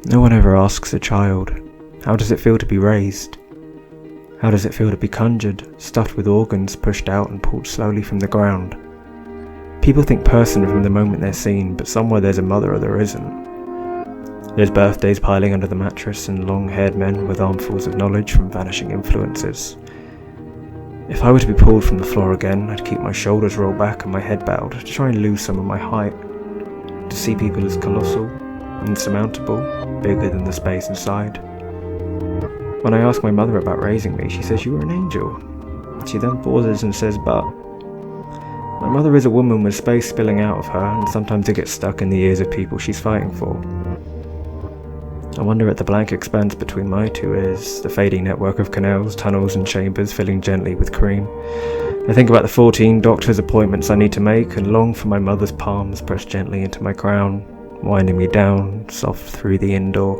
No one ever asks a child, how does it feel to be raised? How does it feel to be conjured, stuffed with organs pushed out and pulled slowly from the ground? People think person from the moment they're seen, but somewhere there's a mother or there isn't. There's birthdays piling under the mattress and long-haired men with armfuls of knowledge from vanishing influences. If I were to be pulled from the floor again, I'd keep my shoulders rolled back and my head bowed to try and lose some of my height, to see people as colossal, insurmountable, bigger than the space inside. When I ask my mother about raising me, she says you were an angel. She then pauses and says, but my mother is a woman with space spilling out of her, and sometimes it gets stuck in the ears of people she's fighting for. I wonder at the blank expanse between my two ears, the fading network of canals, tunnels and chambers filling gently with cream. I think about the 14 doctor's appointments I need to make, and long for my mother's palms pressed gently into my crown, winding me down, soft through the indoor.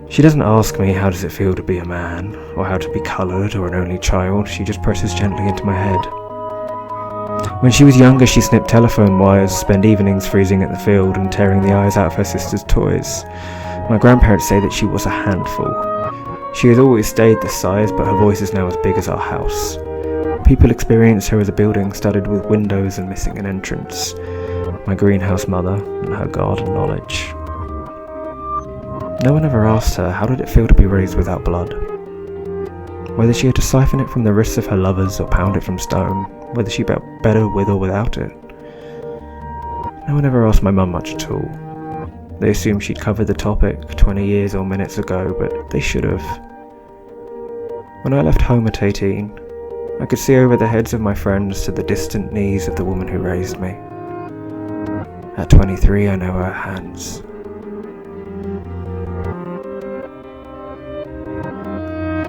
She doesn't ask me how does it feel to be a man, or how to be coloured or an only child. She just presses gently into my head. When she was younger, she snipped telephone wires, spent evenings freezing at the field and tearing the eyes out of her sister's toys. My grandparents say that she was a handful. She has always stayed this size, but her voice is now as big as our house. People experience her as a building studded with windows and missing an entrance. My greenhouse mother and her garden knowledge. No one ever asked her how did it feel to be raised without blood. Whether she had to siphon it from the wrists of her lovers or pound it from stone, whether she felt better with or without it. No one ever asked my mum much at all. They assumed she'd covered the topic 20 years or minutes ago, but they should have. When I left home at 18, I could see over the heads of my friends to the distant knees of the woman who raised me. At 23, I know her hands.